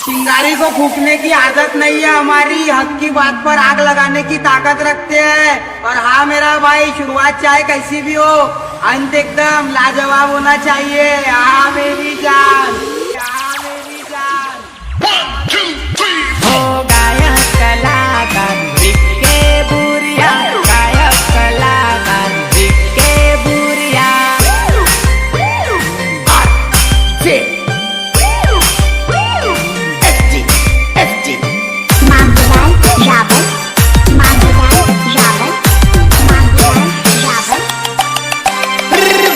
चिंगारी को फूकने की आदत नहीं है हमारी, हक की बात पर आग लगाने की ताकत रखते हैं। और हाँ मेरा भाई, शुरुआत चाहे कैसी भी हो, अंत एकदम लाजवाब होना चाहिए। हाँ मेरी जान, हाँ मेरी जान। हो गायक कलाकार विक्के बुरिया, गायक कलाकार विक्के बुरिया।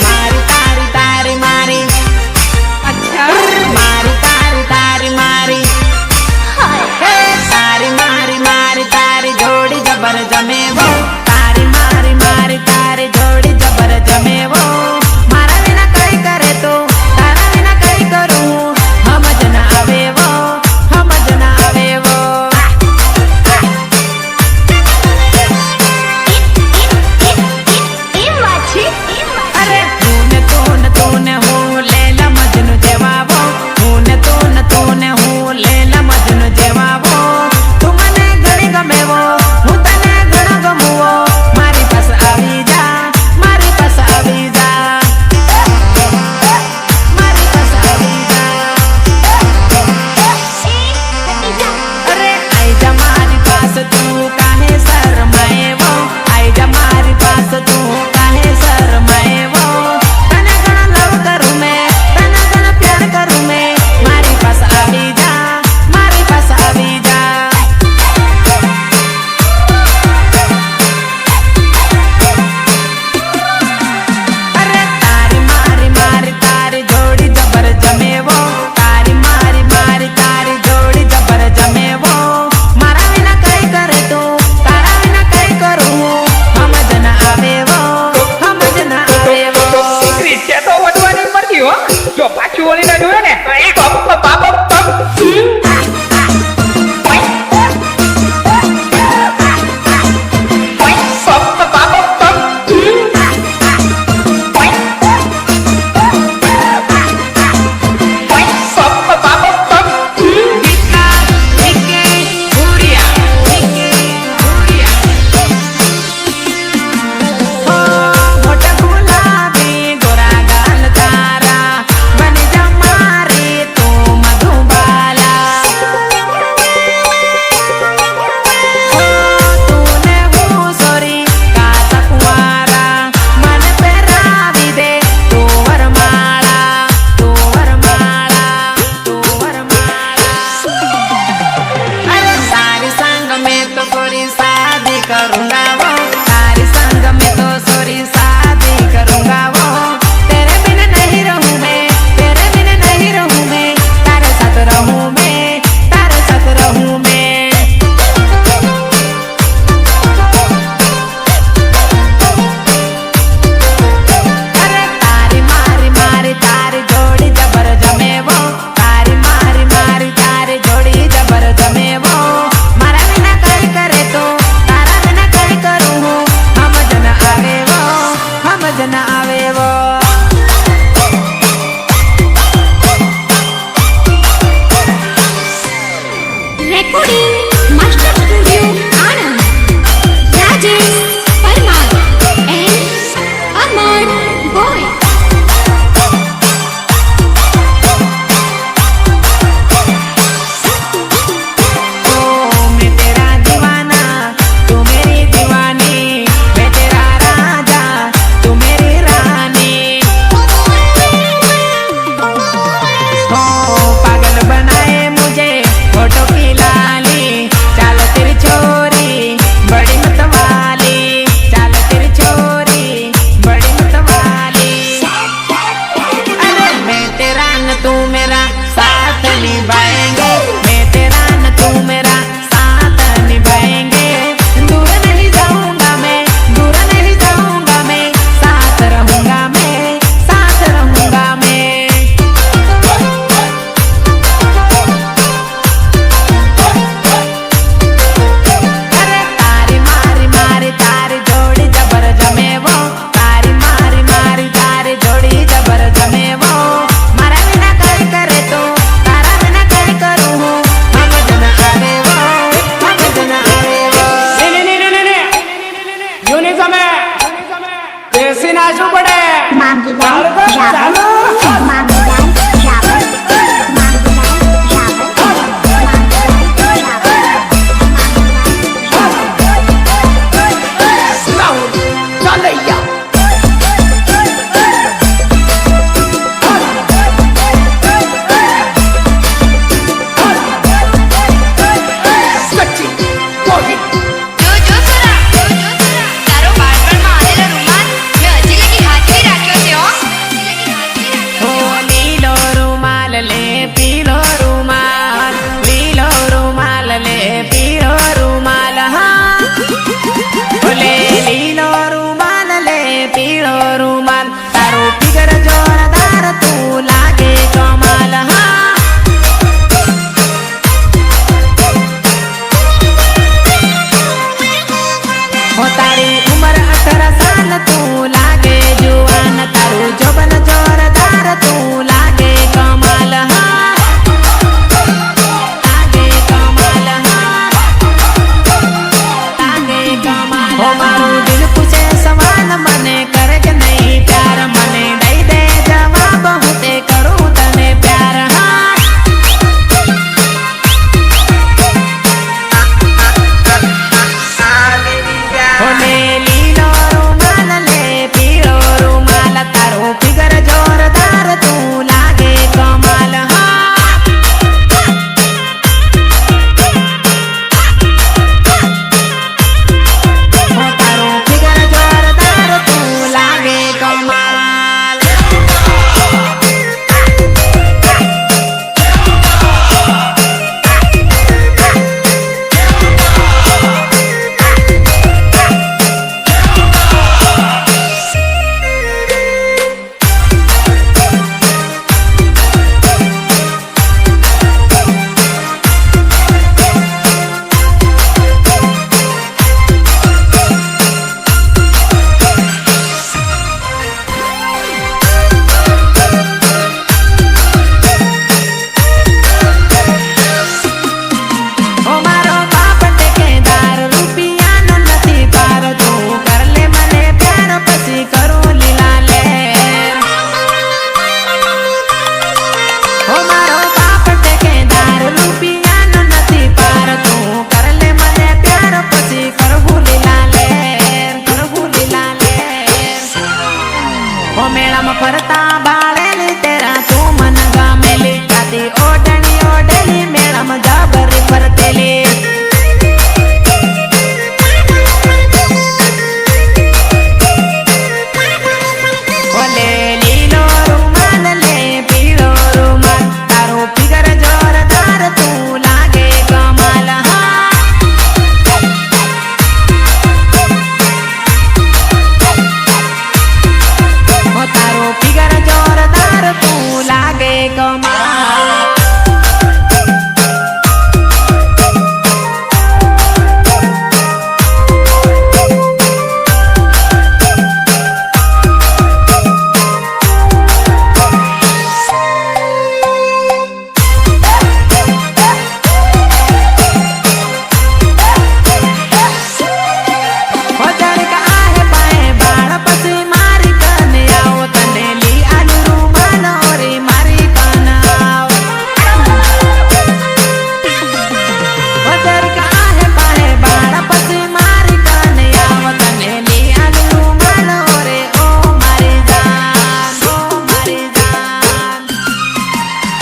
मारी तारी तारी मारी, अच्छा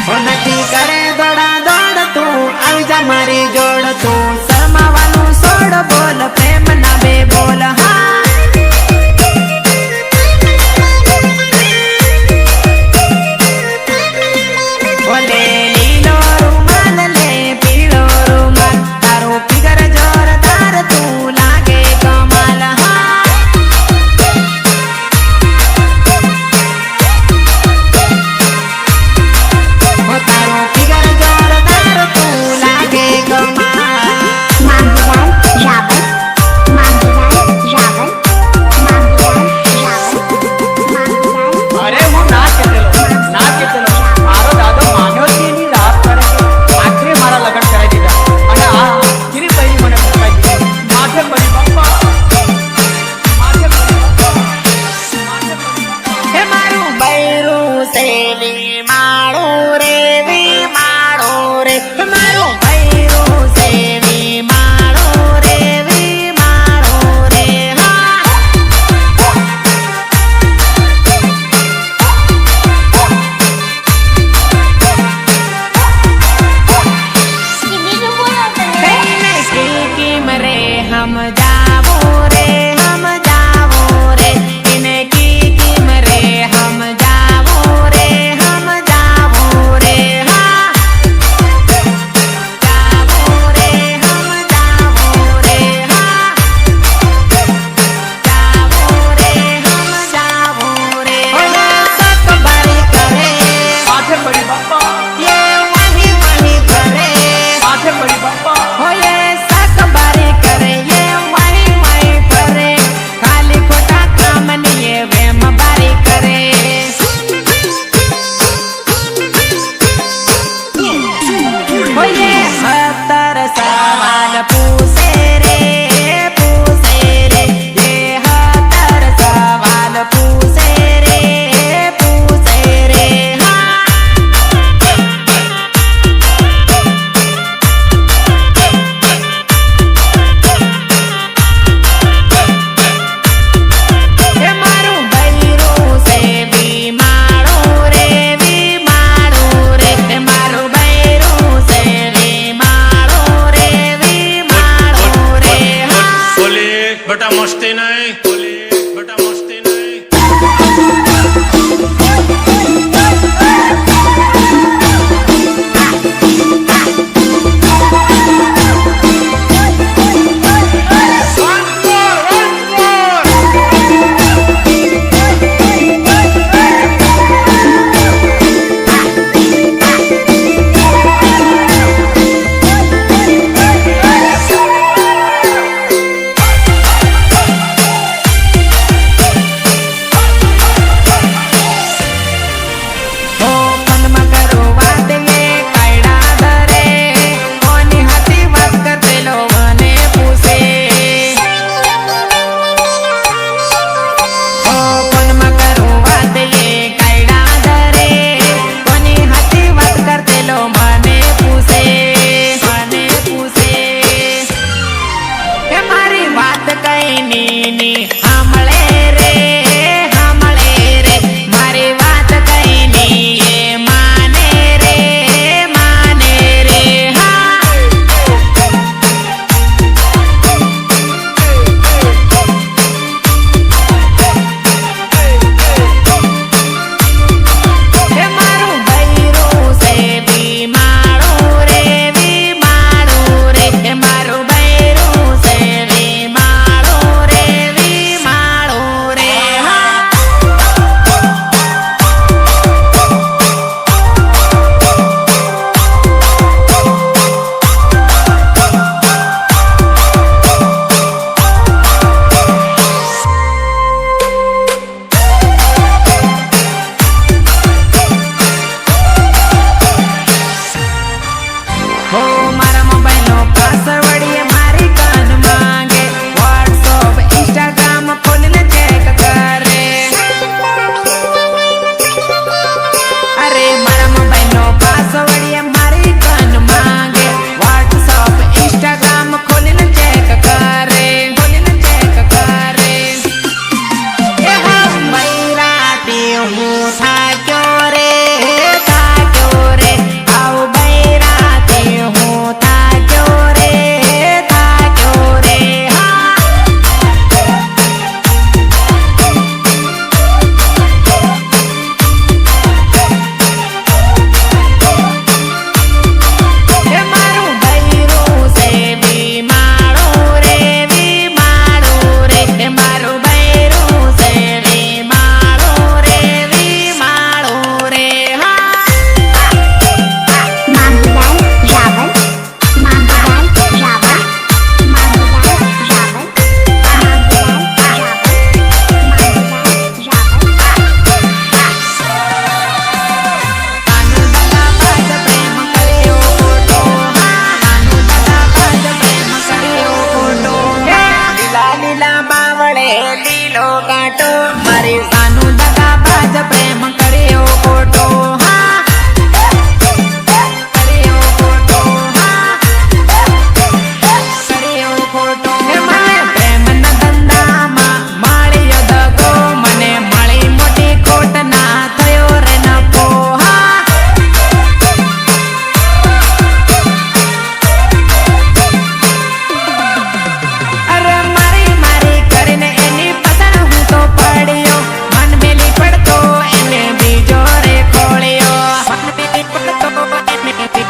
ઓ નથી કરે દોડા દોડ તું આવી જા મારી જોડ તું શરમાવાનું છોડ બોલ પ્રેમ ના બે બોલ હા ઓલે લીલો રૂમાલ લે પીળો રૂમાલ તારો ફિગર જોરદાર તું લાગે કમાલ હા ઓ તારો ફિગર જોરદાર તું લાગે કમાલ અરે હું ના કે ચલો મારો દાદો માન્યો જ નહીં.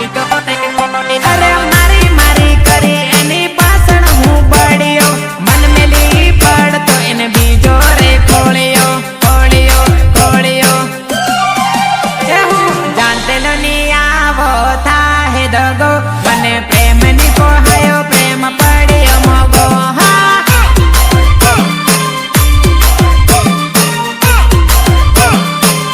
અરે મારી મારી કરી એની પાછળ હું બળ્યો મન મેલી પડતો એને બીજો રે ખોળ્યો ખોળ્યો ખોળ્યો એ હું જાણતેલો ની આવો થાહે દગો મને પ્રેમ ની પોહાયો પ્રેમ પડ્યો મોગો હા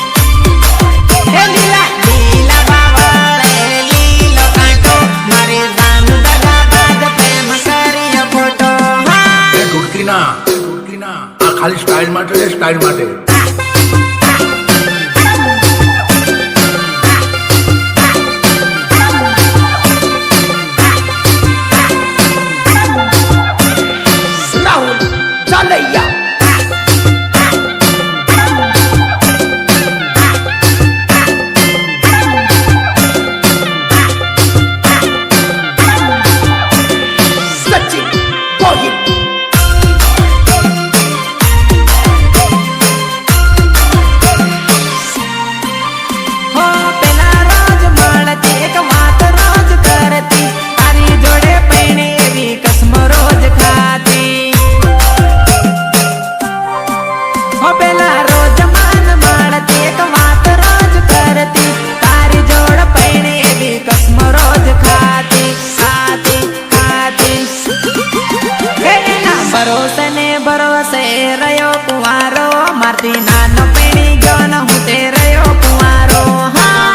એ લીલા લીલા બાવળે લીલો કાંટો મારી જાન દગા બાદ પ્રેમ કર્યો ખોટો હા એ ઢોલકી ના આ ખાલી સ્ટાઇલ માટે છે, સ્ટાઇલ માટે. રાહુલ ચાલૈયા સચિન ગોહિલ હો પેલા રોજ મળતી એક વાત રોજ કરતી તારી જોડે પૈણી એવી કસમ રોજ ખાતી હો પેલા રોજ માન મળતી એક વાત રોજ કરતી તારી જોડે પૈણી એવી કસમ રોજ ખાતી ખાતી ખાતી હે એના ભરોસે ને ભરોસે રહ્યો કુંવારો મારતી નાનો પૈણી ગયો ન હું તે રહ્યો કુંવારો હા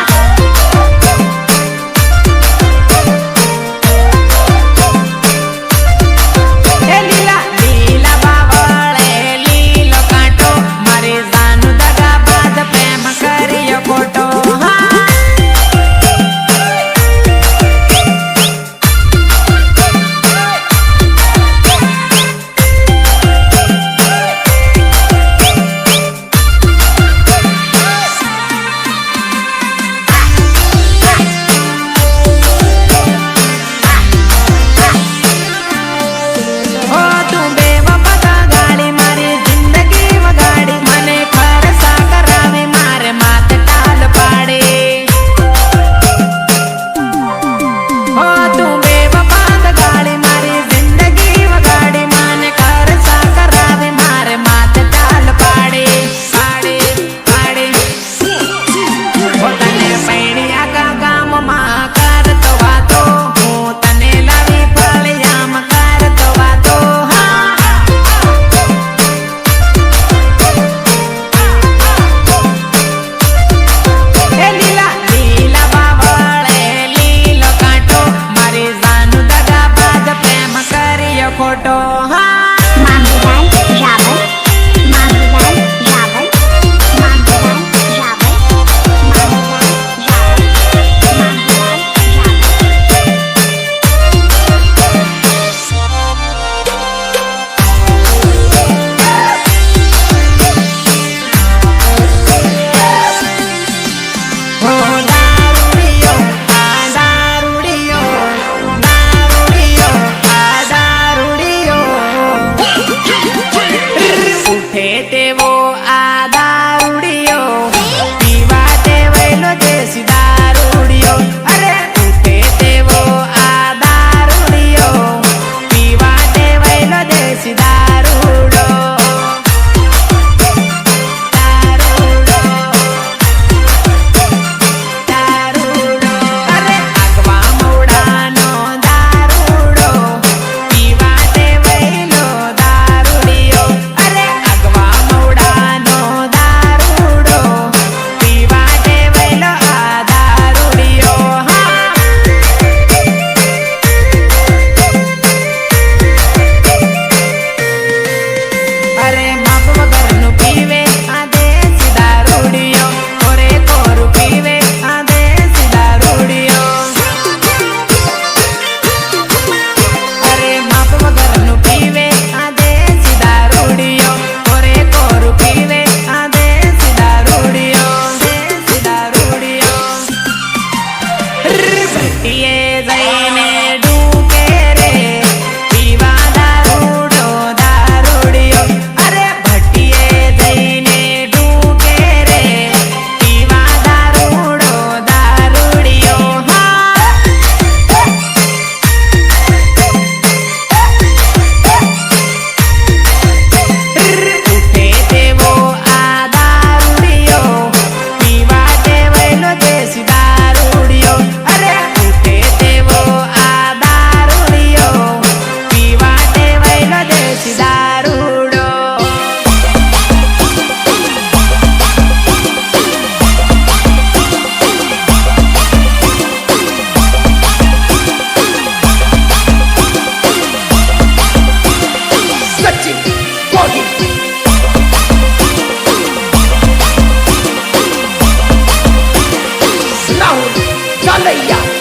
એ લીલા લીલા બાવળે લીલો કાંટો મારી જાન દગા બાદ પ્રેમ કર્યો ખોટો હા ઓ તું બેવફા ગાડી મારી જિંદગી વગાડી મને ખરસા કરાવી મારે માથે ટાલ પાડી ઓ તું બેવફા ગાડી મારી જિંદગી વગાડી મને ખરસા કરાવી મારે માથે ટાલ પાડી પાડી પાડી ઓ તને પૈણી આખા ગામમાં કરતો વાતો હું તને લાવી ફળિયામાં કરતો વાતો હા એ લીલા લીલા બાવળે લીલો કાંટો મારી જાન દગા બાદ પ્રેમ કર્યો ખોટો હા Mambulan Raval, Mambulan Raval, Mambulan Raval, Mambulan Raval, Mambulan Raval. ઓ દારૂડિયો આ દારૂડિયો દારૂડિયો આ દારૂડિયો ઉઠે તેવો આ દારૂડિયો પીવા ટેવેલો દેશી દારૂડિયો અરે ઉઠે તેવો આ દારૂડિયો પીવા ટેવેલો દેશી દારૂડો દારૂડો દારૂડો અરે આગવા મોડાનો દારૂડો પીવા ટેવેલો દારૂડિયો અરે આગવા મોડાનો દારૂડો પીવા ટેવેલો આ દારૂડિયો હા અરે માપ વગરનું પીવે આ દેશી દારૂડિયો કોરે કોરું પીવે આ દેશી દારૂડિયો અરે માપ વગરનું પીવે આ દેશી દારૂડિયો કોરે કોરું પીવે આ દેશી દારૂડિયો દેશી દારૂડિયો ભટ્ટીએ જઈને ડૂકે રે પીવા દારૂડો દારૂડિયો અરે ભટ્ટીએ જઈને ડૂકે રે પીવા દારૂડો દારૂડિયો હા ભૈયા